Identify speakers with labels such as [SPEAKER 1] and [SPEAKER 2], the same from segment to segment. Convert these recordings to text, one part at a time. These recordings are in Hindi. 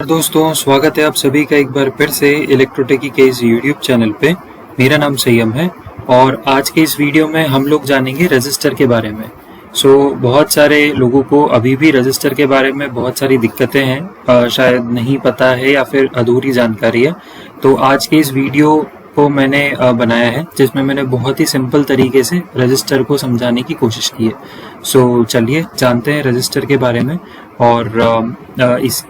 [SPEAKER 1] दोस्तों, स्वागत है आप सभी का एक बार फिर से इलेक्ट्रोटेकी के इस यूट्यूब चैनल पे। मेरा नाम संयम है और आज के इस वीडियो में हम लोग जानेंगे रजिस्टर के बारे में। बहुत सारे लोगों को अभी भी रजिस्टर के बारे में बहुत सारी दिक्कतें हैं, शायद नहीं पता है या फिर अधूरी जानकारी है। तो आज के इस वीडियो को मैंने बनाया है जिसमें मैंने बहुत ही सिंपल तरीके से रजिस्टर को समझाने की कोशिश की है। चलिए जानते हैं रजिस्टर के बारे में और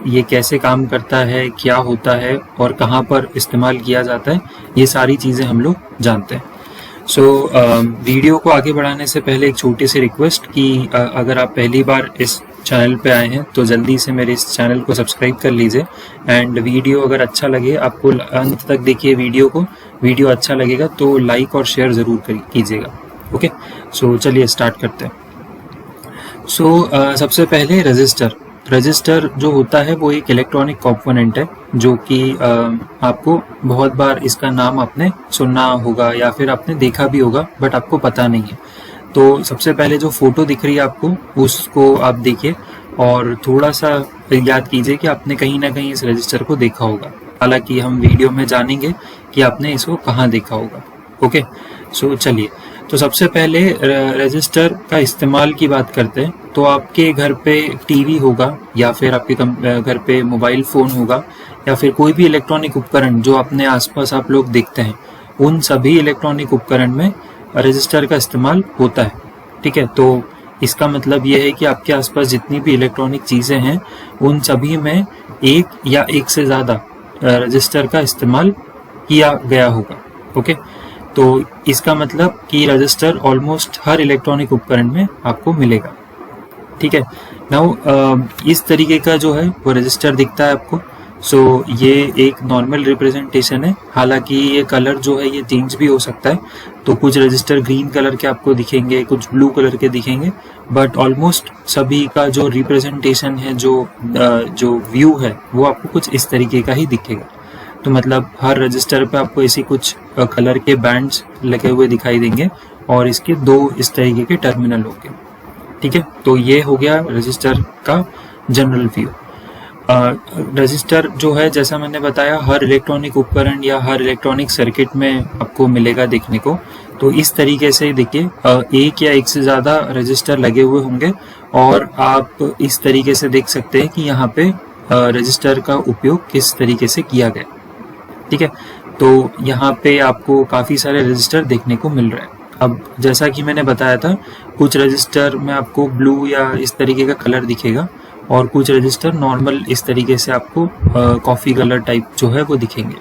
[SPEAKER 1] ये कैसे काम करता है, क्या होता है और कहाँ पर इस्तेमाल किया जाता है, ये सारी चीज़ें हम लोग जानते हैं। वीडियो को आगे बढ़ाने से पहले एक छोटी सी रिक्वेस्ट कि अगर आप पहली बार इस चैनल पे आए हैं तो जल्दी से मेरे इस चैनल को सब्सक्राइब कर लीजिए। एंड वीडियो अगर अच्छा लगे, आपको अंत तक देखिए वीडियो को, वीडियो अच्छा लगेगा तो लाइक और शेयर ज़रूर कीजिएगा। ओके, चलिए स्टार्ट करते हैं। सबसे पहले रजिस्टर जो होता है वो एक इलेक्ट्रॉनिक कंपोनेंट है जो कि आपको बहुत बार इसका नाम आपने सुना होगा या फिर आपने देखा भी होगा, बट आपको पता नहीं है। तो सबसे पहले जो फोटो दिख रही है आपको, उसको आप देखिए और थोड़ा सा याद कीजिए कि आपने कहीं ना कहीं इस रजिस्टर को देखा होगा। हालांकि हम वीडियो में जानेंगे कि आपने इसको कहाँ देखा होगा। ओके, चलिए, तो सबसे पहले रजिस्टर का इस्तेमाल की बात करते हैं। तो आपके घर पे टीवी होगा या फिर आपके घर पे मोबाइल फ़ोन होगा या फिर कोई भी इलेक्ट्रॉनिक उपकरण जो अपने आसपास आप लोग देखते हैं, उन सभी इलेक्ट्रॉनिक उपकरण में रजिस्टर का इस्तेमाल होता है। ठीक है, तो इसका मतलब ये है कि आपके आसपास जितनी भी इलेक्ट्रॉनिक चीज़ें हैं उन सभी में एक या एक से ज़्यादा रजिस्टर का इस्तेमाल किया गया होगा। ओके, तो इसका मतलब कि रजिस्टर ऑलमोस्ट हर इलेक्ट्रॉनिक उपकरण में आपको मिलेगा। ठीक है, नाउ इस तरीके का जो है वो रजिस्टर दिखता है आपको। ये एक नॉर्मल रिप्रेजेंटेशन है। हालांकि ये कलर जो है ये चेंज भी हो सकता है। तो कुछ रजिस्टर ग्रीन कलर के आपको दिखेंगे, कुछ ब्लू कलर के दिखेंगे, बट ऑलमोस्ट सभी का जो रिप्रेजेंटेशन है, जो व्यू है, वो आपको कुछ इस तरीके का ही दिखेगा। तो मतलब हर रजिस्टर पे आपको ऐसी कुछ कलर के बैंड्स लगे हुए दिखाई देंगे और इसके दो इस तरीके के टर्मिनल होंगे। ठीक है, तो ये हो गया रजिस्टर का जनरल व्यू। रजिस्टर जो है, जैसा मैंने बताया, हर इलेक्ट्रॉनिक उपकरण या हर इलेक्ट्रॉनिक सर्किट में आपको मिलेगा देखने को। तो इस तरीके से देखिए, एक या एक से ज़्यादा रजिस्टर लगे हुए होंगे और आप इस तरीके से देख सकते हैं कि यहाँ पे रजिस्टर का उपयोग किस तरीके से किया गया। ठीक है, तो यहाँ पे आपको काफ़ी सारे रजिस्टर देखने को मिल रहे हैं। अब जैसा कि मैंने बताया था, कुछ रजिस्टर में आपको ब्लू या इस तरीके का कलर दिखेगा और कुछ रजिस्टर नॉर्मल इस तरीके से आपको कॉफ़ी कलर टाइप जो है वो दिखेंगे।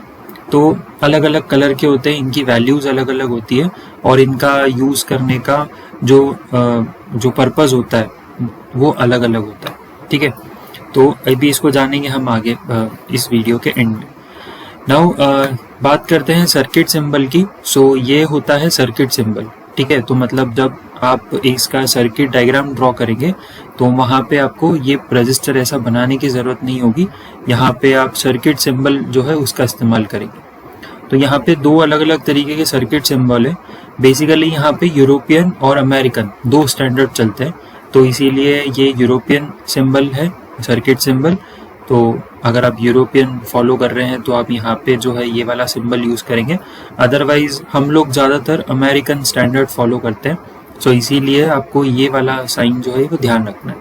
[SPEAKER 1] तो अलग अलग कलर के होते हैं, इनकी वैल्यूज़ अलग अलग होती है और इनका यूज़ करने का जो पर्पज़ होता है वो अलग अलग होता है। ठीक है, तो अभी इसको जानेंगे हम आगे इस वीडियो के एंड में। नाउ बात करते हैं सर्किट सिंबल की। ये होता है सर्किट सिंबल। ठीक है, तो मतलब जब आप इसका सर्किट डायग्राम ड्रॉ करेंगे तो वहाँ पे आपको ये रजिस्टर ऐसा बनाने की ज़रूरत नहीं होगी। यहाँ पे आप सर्किट सिंबल जो है उसका इस्तेमाल करेंगे। तो यहाँ पे दो अलग अलग तरीके के सर्किट सिंबल है। बेसिकली यहाँ पे यूरोपियन और अमेरिकन दो स्टैंडर्ड चलते हैं, तो इसीलिए ये यूरोपियन सिंबल है सर्किट सिंबल। तो अगर आप यूरोपियन फॉलो कर रहे हैं तो आप यहाँ पे जो है ये वाला सिंबल यूज़ करेंगे। अदरवाइज हम लोग ज़्यादातर अमेरिकन स्टैंडर्ड फॉलो करते हैं, इसीलिए आपको ये वाला साइन जो है वो ध्यान रखना है।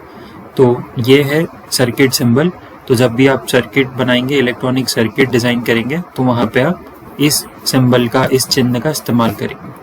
[SPEAKER 1] तो ये है सर्किट सिंबल। तो जब भी आप सर्किट बनाएंगे, इलेक्ट्रॉनिक सर्किट डिज़ाइन करेंगे, तो वहाँ पे आप इस सिंबल का, इस चिन्ह का इस्तेमाल करेंगे।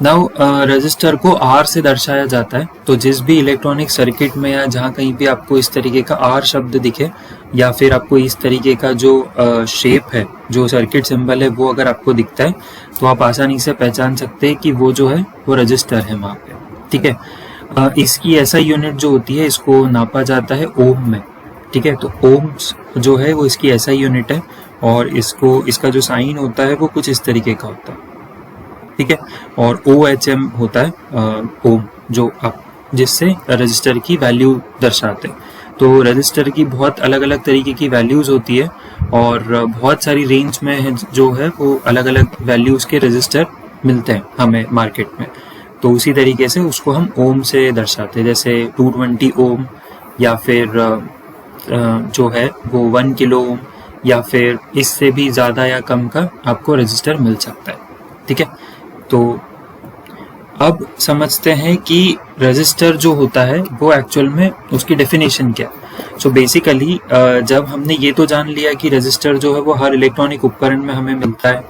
[SPEAKER 1] नाउ रजिस्टर को आर से दर्शाया जाता है। तो जिस भी इलेक्ट्रॉनिक सर्किट में या जहाँ कहीं भी आपको इस तरीके का आर शब्द दिखे या फिर आपको इस तरीके का जो शेप है, जो सर्किट सिंबल है, वो अगर आपको दिखता है तो आप आसानी से पहचान सकते हैं कि वो जो है वो रजिस्टर है वहाँ पे। ठीक है, इसकी ऐसा यूनिट जो होती है, इसको नापा जाता है ओम में। ठीक है, तो ओम्स जो है वो इसकी ऐसा यूनिट है और इसका जो साइन होता है वो कुछ इस तरीके का होता है। ठीक है, और OHM होता है ओम, जो आप जिससे रजिस्टर की वैल्यू दर्शाते हैं। तो रजिस्टर की बहुत अलग अलग तरीके की वैल्यूज़ होती है और बहुत सारी रेंज में जो है वो अलग अलग वैल्यूज़ के रजिस्टर मिलते हैं हमें मार्केट में। तो उसी तरीके से उसको हम ओम से दर्शाते हैं, जैसे 220 ओम या फिर जो है वो 1 किलो ओम या फिर इससे भी ज़्यादा या कम का आपको रजिस्टर मिल सकता है। ठीक है, तो अब समझते हैं कि रजिस्टर जो होता है वो एक्चुअल में उसकी डेफिनेशन क्या है। सो बेसिकली जब हमने ये तो जान लिया कि रजिस्टर जो है वो हर इलेक्ट्रॉनिक उपकरण में हमें मिलता है,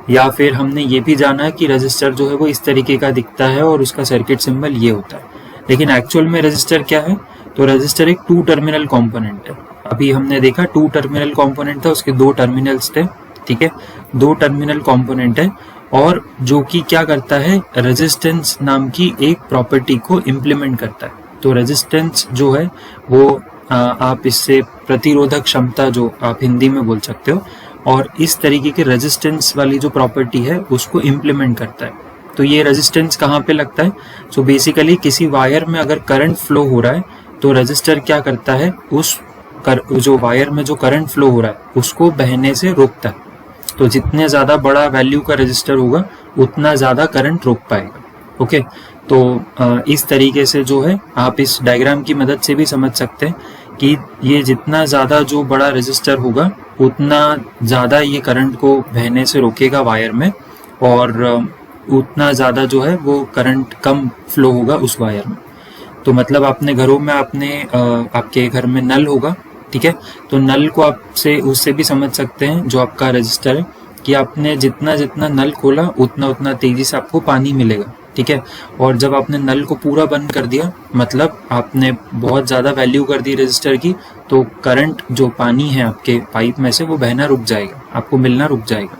[SPEAKER 1] या फिर हमने ये भी जाना कि रजिस्टर जो है वो इस तरीके का दिखता है और उसका सर्किट सिंबल ये होता है, लेकिन एक्चुअल में रजिस्टर क्या है? तो रजिस्टर एक 2 टर्मिनल कंपोनेंट है। अभी हमने देखा 2 टर्मिनल कंपोनेंट था, उसके 2 टर्मिनल्स थे। ठीक है, 2 टर्मिनल कंपोनेंट है और जो कि क्या करता है, रेजिस्टेंस नाम की एक प्रॉपर्टी को इम्प्लीमेंट करता है। तो रेजिस्टेंस जो है वो आप इससे प्रतिरोधक क्षमता जो आप हिंदी में बोल सकते हो, और इस तरीके के रेजिस्टेंस वाली जो प्रॉपर्टी है उसको इम्प्लीमेंट करता है। तो ये रेजिस्टेंस कहाँ पे लगता है? सो बेसिकली किसी वायर में अगर करंट फ्लो हो रहा है तो रेजिस्टर क्या करता है, उस जो वायर में जो करंट फ्लो हो रहा है उसको बहने से रोकता है। तो जितने ज़्यादा बड़ा वैल्यू का रेजिस्टर होगा उतना ज़्यादा करंट रोक पाएगा। ओके, तो इस तरीके से जो है आप इस डायग्राम की मदद से भी समझ सकते हैं कि ये जितना ज़्यादा जो बड़ा रेजिस्टर होगा उतना ज़्यादा ये करंट को बहने से रोकेगा वायर में, और उतना ज़्यादा जो है वो करंट कम फ्लो होगा उस वायर में। तो मतलब आपने घरों में आपके घर में नल होगा, ठीक है, तो नल को आपसे उससे भी समझ सकते हैं जो आपका रजिस्टर है कि आपने जितना जितना नल खोला उतना उतना तेजी से आपको पानी मिलेगा। ठीक है, और जब आपने नल को पूरा बंद कर दिया मतलब आपने बहुत ज़्यादा वैल्यू कर दी रजिस्टर की, तो करंट जो पानी है आपके पाइप में से वो बहना रुक जाएगा, आपको मिलना रुक जाएगा।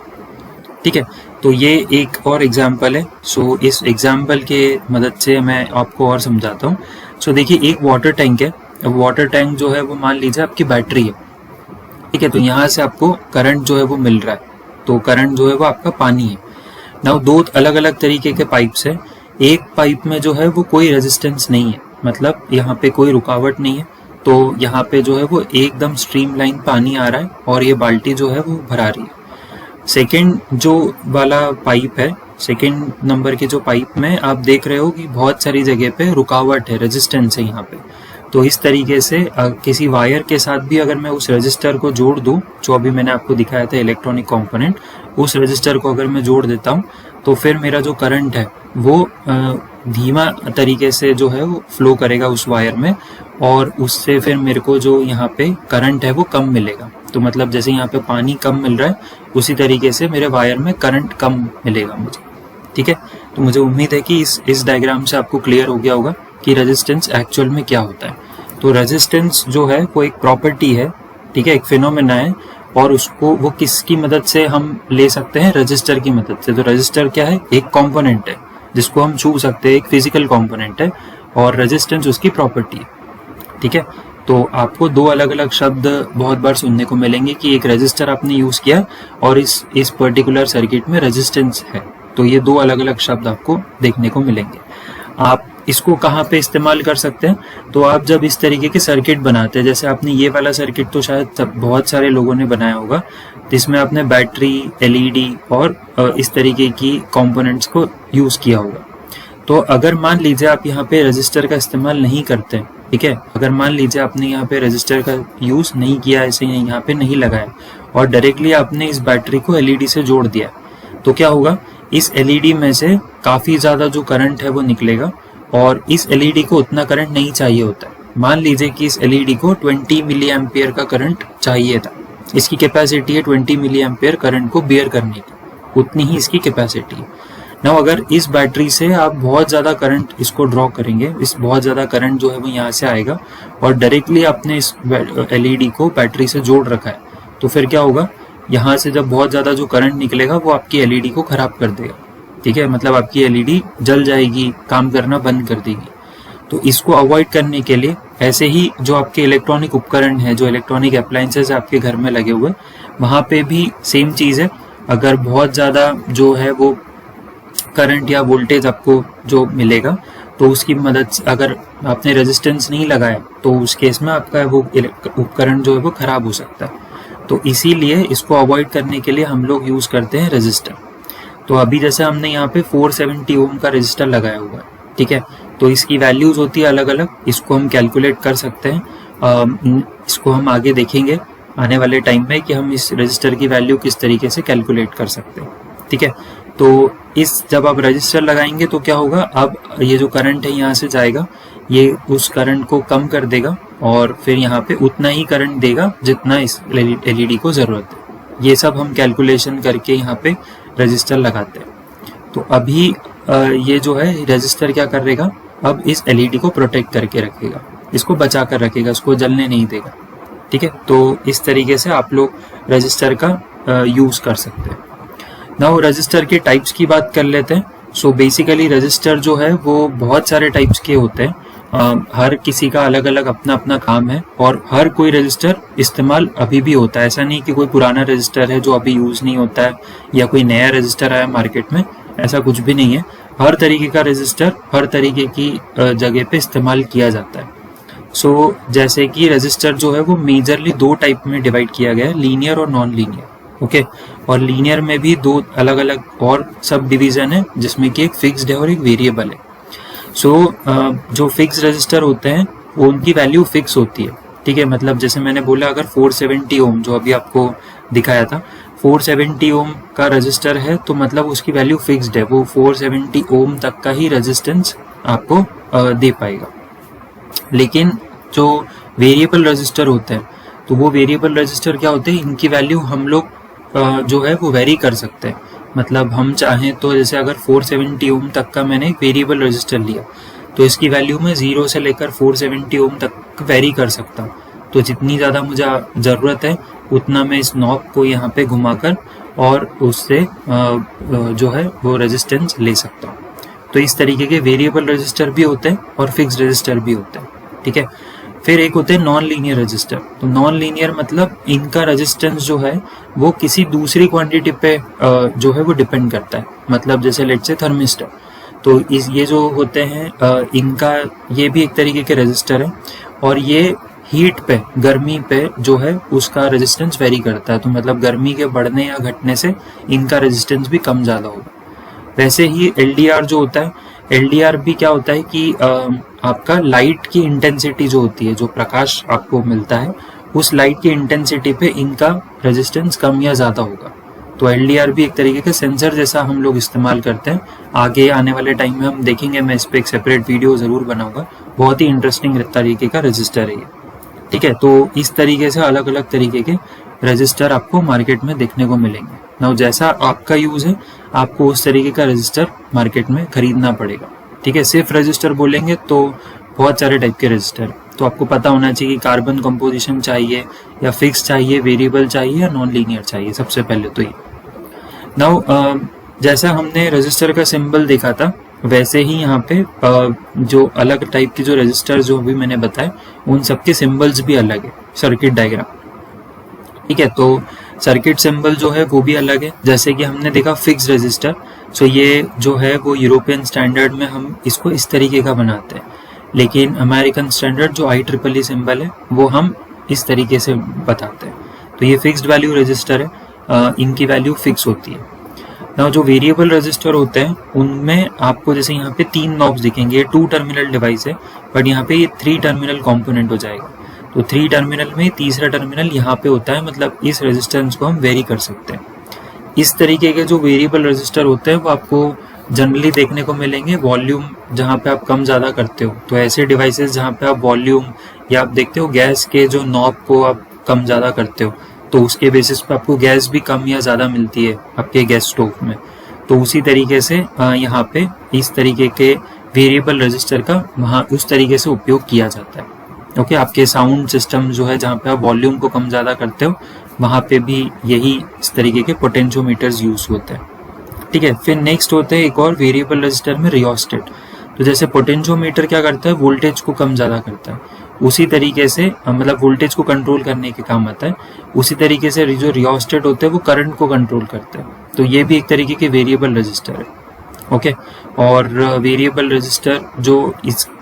[SPEAKER 1] ठीक है, तो ये एक और एग्जाम्पल है। सो इस एग्जाम्पल के मदद से मैं आपको और समझाता हूँ। सो देखिए, एक वाटर टैंक है। अब वाटर टैंक जो है वो मान लीजिए आपकी बैटरी है। ठीक है, तो यहाँ से आपको करंट जो है वो मिल रहा है, तो करंट जो है वो आपका पानी है। नाउ 2 अलग अलग तरीके के पाइप्स है। एक पाइप में जो है वो कोई रेजिस्टेंस नहीं है, मतलब यहाँ पे कोई रुकावट नहीं है, तो यहाँ पे जो है वो एकदम स्ट्रीमलाइन पानी आ रहा है और ये बाल्टी जो है वो भरा रही है। सेकेंड जो वाला पाइप है, सेकेंड नंबर के जो पाइप में आप देख रहे हो कि बहुत सारी जगह पे रुकावट है, रेजिस्टेंस है यहाँ पे। तो इस तरीके से किसी वायर के साथ भी अगर मैं उस रजिस्टर को जोड़ दूं, जो अभी मैंने आपको दिखाया था इलेक्ट्रॉनिक कंपोनेंट, उस रजिस्टर को अगर मैं जोड़ देता हूं तो फिर मेरा जो करंट है वो धीमा तरीके से जो है वो फ्लो करेगा उस वायर में, और उससे फिर मेरे को जो यहाँ पे करंट है वो कम मिलेगा। तो मतलब जैसे यहाँ पे पानी कम मिल रहा है उसी तरीके से मेरे वायर में करंट कम मिलेगा मुझे। ठीक है, तो मुझे उम्मीद है कि इस डायग्राम से आपको क्लियर हो गया होगा कि रेजिस्टेंस एक्चुअल में क्या होता है। तो रेजिस्टेंस जो है वो एक प्रॉपर्टी है, ठीक है, एक फिनोमेना है, और उसको वो किसकी मदद से हम ले सकते हैं? रजिस्टर की मदद से। तो रजिस्टर क्या है? एक कंपोनेंट है जिसको हम छू सकते हैं, एक फिजिकल कंपोनेंट है, और रेजिस्टेंस उसकी प्रॉपर्टी है। ठीक है, तो आपको 2 अलग अलग शब्द बहुत बार सुनने को मिलेंगे कि एक रजिस्टर आपने यूज किया और इस पर्टिकुलर सर्किट में रेजिस्टेंस है। तो ये 2 अलग अलग शब्द आपको देखने को मिलेंगे। आप इसको कहाँ पे इस्तेमाल कर सकते हैं? तो आप जब इस तरीके के सर्किट बनाते हैं, जैसे आपने ये वाला सर्किट तो शायद बहुत सारे लोगों ने बनाया होगा, जिसमें आपने बैटरी, एलईडी और इस तरीके की कंपोनेंट्स को यूज किया होगा। तो अगर मान लीजिए आप यहाँ पे रजिस्टर का इस्तेमाल नहीं करते, ठीक है, अगर मान लीजिए आपने यहाँ पे रजिस्टर का यूज नहीं किया, ऐसे यहाँ पे नहीं लगाया और डायरेक्टली आपने इस बैटरी को एलईडी से जोड़ दिया, तो क्या होगा? इस एलईडी में से काफी ज्यादा जो करंट है वो निकलेगा, और इस एलईडी को उतना करंट नहीं चाहिए होता है। मान लीजिए कि इस एलईडी को 20 मिली एम्पियर का करंट चाहिए था, इसकी कैपेसिटी है 20 मिली एम्पियर करंट को बियर करने की, उतनी ही इसकी कैपेसिटी है। नाउ अगर इस बैटरी से आप बहुत ज़्यादा करंट इसको ड्रॉ करेंगे, इस बहुत ज़्यादा करंट जो है वो यहाँ से आएगा और डायरेक्टली आपने इस एलईडी को बैटरी से जोड़ रखा है, तो फिर क्या होगा? यहाँ से जब बहुत ज़्यादा जो करंट निकलेगा वो आपकी एलईडी को खराब कर देगा। ठीक है, मतलब आपकी एलईडी जल जाएगी, काम करना बंद कर देगी। तो इसको अवॉइड करने के लिए ऐसे ही जो आपके इलेक्ट्रॉनिक उपकरण है, जो इलेक्ट्रॉनिक अप्लायंसेस आपके घर में लगे हुए, वहाँ पे भी सेम चीज़ है। अगर बहुत ज़्यादा जो है वो करंट या वोल्टेज आपको जो मिलेगा, तो उसकी मदद से अगर आपने रेजिस्टेंस नहीं लगाया तो उस केस में आपका वो उपकरण जो है वो खराब हो सकता है। तो इसीलिए इसको अवॉइड करने के लिए हम लोग यूज़ करते हैं रेजिस्टर। तो अभी जैसे हमने यहाँ पे 470 ओम का रेजिस्टर लगाया हुआ है, ठीक है, तो इसकी वैल्यूज होती है अलग अलग, इसको हम कैलकुलेट कर सकते हैं इसको हम आगे देखेंगे आने वाले टाइम में कि हम इस रजिस्टर की वैल्यू किस तरीके से कैलकुलेट कर सकते हैं। ठीक है, तो इस जब आप रजिस्टर लगाएंगे तो क्या होगा, अब ये जो करंट है यहाँ से जाएगा, ये उस करंट को कम कर देगा और फिर यहाँ पे उतना ही करंट देगा जितना इस एलईडी को ज़रूरत है। ये सब हम कैलकुलेशन करके यहाँ पे रजिस्टर लगाते हैं। तो अभी ये जो है रजिस्टर क्या करेगा, अब इस एलईडी को प्रोटेक्ट करके रखेगा, इसको बचा कर रखेगा, इसको जलने नहीं देगा। ठीक है, तो इस तरीके से आप लोग रजिस्टर का यूज़ कर सकते हैं। नाउ रजिस्टर के टाइप्स की बात कर लेते हैं। सो बेसिकली रजिस्टर जो है वो बहुत सारे टाइप्स के होते हैं, हर किसी का अलग अलग अपना अपना काम है और हर कोई रजिस्टर इस्तेमाल अभी भी होता है। ऐसा नहीं कि कोई पुराना रजिस्टर है जो अभी यूज़ नहीं होता है या कोई नया रजिस्टर आया मार्केट में, ऐसा कुछ भी नहीं है। हर तरीके का रजिस्टर हर तरीके की जगह पे इस्तेमाल किया जाता है। सो जैसे कि रजिस्टर जो है वो मेजरली दो टाइप में डिवाइड किया गया है, लीनियर और नॉन लीनियर। ओके, और लीनियर में भी दो अलग अलग और सब डिवीजन है, जिसमें कि एक फिक्स्ड है और एक वेरिएबल है। सो जो फिक्स रजिस्टर होते हैं वो उनकी वैल्यू फिक्स होती है। ठीक है, मतलब जैसे मैंने बोला अगर 470 ओम जो अभी आपको दिखाया था, 470 ओम का रजिस्टर है तो मतलब उसकी वैल्यू फिक्स्ड है, वो 470 ओम तक का ही रेजिस्टेंस आपको दे पाएगा। लेकिन जो वेरिएबल रजिस्टर होते हैं तो वो वेरिएबल रजिस्टर क्या होते हैं, इनकी वैल्यू हम लोग जो है वो वेरी कर सकते हैं। मतलब हम चाहें तो जैसे अगर 470 ओम तक का मैंने एक वेरिएबल रजिस्टर लिया तो इसकी वैल्यू मैं 0 से लेकर 470 ओम तक वेरी कर सकता हूँ। तो जितनी ज़्यादा मुझे ज़रूरत है उतना मैं इस नॉब को यहाँ पे घुमाकर और उससे जो है वो रेजिस्टेंस ले सकता हूँ। तो इस तरीके के वेरिएबल रजिस्टर भी होते हैं और फिक्स रजिस्टर भी होते हैं। ठीक है, फिर एक होते हैं नॉन लीनियर रजिस्टर। तो नॉन लीनियर मतलब इनका रेजिस्टेंस जो है वो किसी दूसरी क्वांटिटी पे जो है वो डिपेंड करता है। मतलब जैसे लेट्स से थर्मिस्टर, तो ये जो होते हैं इनका ये भी एक तरीके के रजिस्टर है और ये हीट पे, गर्मी पे जो है उसका रेजिस्टेंस वेरी करता है। तो मतलब गर्मी के बढ़ने या घटने से इनका रेजिस्टेंस भी कम ज़्यादा होगा। वैसे ही एलडीआर जो होता है, एलडीआर भी क्या होता है कि आपका लाइट की इंटेंसिटी जो होती है, जो प्रकाश आपको मिलता है उस लाइट की इंटेंसिटी पे इनका रेजिस्टेंस कम या ज़्यादा होगा। तो एलडीआर भी एक तरीके का सेंसर जैसा हम लोग इस्तेमाल करते हैं। आगे आने वाले टाइम में हम देखेंगे, मैं इस पर एक सेपरेट वीडियो ज़रूर बनाऊंगा। बहुत ही इंटरेस्टिंग तरीके का रजिस्टर है ये। ठीक है, तो इस तरीके से अलग अलग तरीके के रजिस्टर आपको मार्केट में देखने को मिलेंगे। नाउ जैसा आपका यूज़ है आपको उस तरीके का रजिस्टर मार्केट में खरीदना पड़ेगा। ठीक है, सिर्फ रजिस्टर बोलेंगे तो बहुत सारे टाइप के रजिस्टर, तो आपको पता होना चाहिए कि कार्बन कंपोजिशन चाहिए या फिक्स चाहिए, वेरिएबल चाहिए या नॉन लीनियर चाहिए। सबसे पहले तो ये नाउ जैसा हमने रजिस्टर का सिंबल देखा था वैसे ही यहाँ पे जो अलग टाइप के जो रजिस्टर जो अभी मैंने बताए उन सबके सिंबल्स भी अलग है, सर्किट डायग्राम। ठीक है, तो सर्किट सिंबल जो है वो भी अलग है। जैसे कि हमने देखा फिक्स रजिस्टर, सो ये जो है वो यूरोपियन स्टैंडर्ड में हम इसको इस तरीके का बनाते हैं, लेकिन अमेरिकन स्टैंडर्ड जो IEEE सिंबल है वो हम इस तरीके से बताते हैं। तो ये फिक्स्ड वैल्यू रजिस्टर है, इनकी वैल्यू फिक्स होती है। ना जो वेरिएबल रजिस्टर होते हैं उनमें आपको जैसे यहाँ पे 3 नॉब्स दिखेंगे, ये 2 टर्मिनल डिवाइस है, बट यहाँ पे ये 3 टर्मिनल कॉम्पोनेंट हो जाएगा। तो 3 टर्मिनल में तीसरा टर्मिनल यहाँ पे होता है, मतलब इस रेजिस्टेंस को हम वेरी कर सकते हैं। इस तरीके के जो वेरिएबल रजिस्टर होते हैं वो आपको जनरली देखने को मिलेंगे वॉल्यूम जहाँ पे आप कम ज़्यादा करते हो। तो ऐसे डिवाइसेस जहाँ पे आप वॉल्यूम या आप देखते हो गैस के जो नॉब को आप कम ज़्यादा करते हो तो उसके बेसिस पे आपको गैस भी कम या ज़्यादा मिलती है आपके गैस स्टोव में। तो उसी तरीके से यहाँ पे इस तरीके के वेरिएबल रजिस्टर का वहाँ उस तरीके से उपयोग किया जाता है। ओके, आपके साउंड सिस्टम जो है जहाँ पे आप वॉल्यूम को कम ज़्यादा करते हो वहाँ पे भी यही इस तरीके के पोटेंशियोमीटर्स यूज होते हैं। ठीक है, फिर नेक्स्ट होते हैं एक और वेरिएबल रजिस्टर में रियोस्टेट। तो जैसे पोटेंशियोमीटर क्या करता है, वोल्टेज को कम ज़्यादा करता है, उसी तरीके से मतलब वोल्टेज को कंट्रोल करने के काम आता है। उसी तरीके से जो रियोस्टेट होते हैं वो करंट को कंट्रोल करते हैं। तो ये भी एक तरीके के वेरिएबल रजिस्टर है। ओके, और वेरिएबल रजिस्टर जो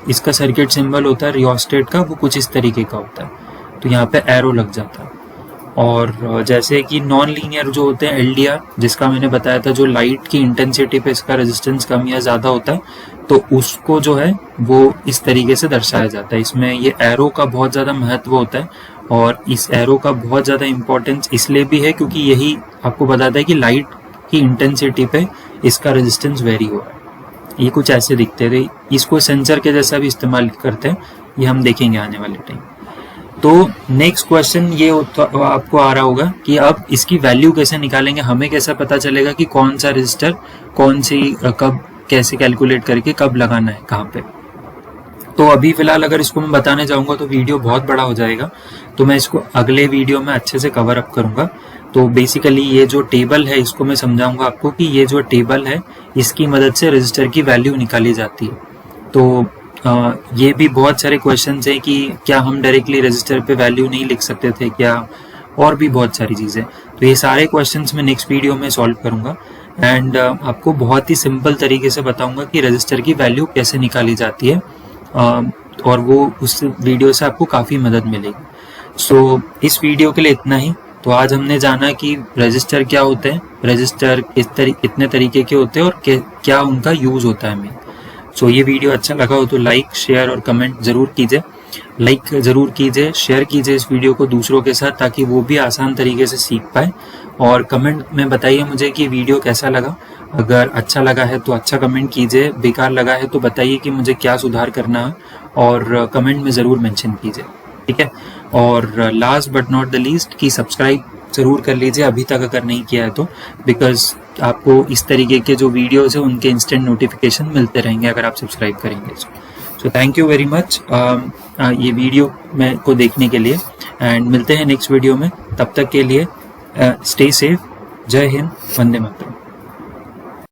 [SPEAKER 1] इसका सर्किट सिंबल होता है रियोस्टेट का वो कुछ इस तरीके का होता है। तो यहाँ पे एरो लग जाता है। और जैसे कि नॉन लीनियर जो होते हैं LDR, जिसका मैंने बताया था जो लाइट की इंटेंसिटी पे इसका रेजिस्टेंस कम या ज़्यादा होता है, तो उसको जो है वो इस तरीके से दर्शाया जाता है। इसमें ये एरो का बहुत ज़्यादा महत्व होता है और इस एरो का बहुत ज़्यादा इम्पोर्टेंस इसलिए भी है क्योंकि यही आपको बताता है कि लाइट की इंटेंसिटी पे इसका रेजिस्टेंस वेरी हो रहा है। ये कुछ ऐसे दिखते थे, इसको सेंसर के जैसा भी इस्तेमाल करते हैं, ये हम देखेंगे आने वाले टाइम। तो नेक्स्ट क्वेश्चन ये आपको आ रहा होगा कि अब इसकी वैल्यू कैसे निकालेंगे, हमें कैसे पता चलेगा कि कौन सा रजिस्टर कौन सी कब कैसे कैलकुलेट करके कब लगाना है कहाँ पे। तो अभी फिलहाल अगर इसको मैं बताने जाऊंगा तो वीडियो बहुत बड़ा हो जाएगा, तो मैं इसको अगले वीडियो में अच्छे से कवर अप करूंगा। तो बेसिकली ये जो टेबल है इसको मैं समझाऊंगा आपको कि ये जो टेबल है इसकी मदद से रजिस्टर की वैल्यू निकाली जाती है। तो ये भी बहुत सारे क्वेश्चंस हैं कि क्या हम डायरेक्टली रजिस्टर पे वैल्यू नहीं लिख सकते थे क्या, और भी बहुत सारी चीज़ें। तो ये सारे क्वेश्चंस मैं नेक्स्ट वीडियो में सॉल्व करूंगा एंड आपको बहुत ही सिंपल तरीके से बताऊंगा कि रजिस्टर की वैल्यू कैसे निकाली जाती है, और वो उस वीडियो से आपको काफ़ी मदद मिलेगी। सो इस वीडियो के लिए इतना ही। तो आज हमने जाना कि रजिस्टर क्या होते हैं, रजिस्टर कितने तरीके के होते हैं और क्या उनका यूज़ होता है हमें। सो ये वीडियो अच्छा लगा हो तो लाइक शेयर और कमेंट ज़रूर कीजिए, लाइक ज़रूर कीजिए, शेयर कीजिए इस वीडियो को दूसरों के साथ ताकि वो भी आसान तरीके से सीख पाए। और कमेंट में बताइए मुझे कि वीडियो कैसा लगा। अगर अच्छा लगा है तो अच्छा कमेंट कीजिए, बेकार लगा है तो बताइए कि मुझे क्या सुधार करना है और कमेंट में ज़रूर मेंशन कीजिए, ठीक है। और last but not the least कि सब्सक्राइब ज़रूर कर लीजिए अभी तक अगर नहीं किया है तो, बिकॉज आपको इस तरीके के जो वीडियोस है उनके इंस्टेंट नोटिफिकेशन मिलते रहेंगे अगर आप सब्सक्राइब करेंगे। So thank you very much ये वीडियो को देखने के लिए एंड मिलते हैं नेक्स्ट वीडियो में। तब तक के लिए स्टे सेफ, जय हिंद, वंदे मातरम।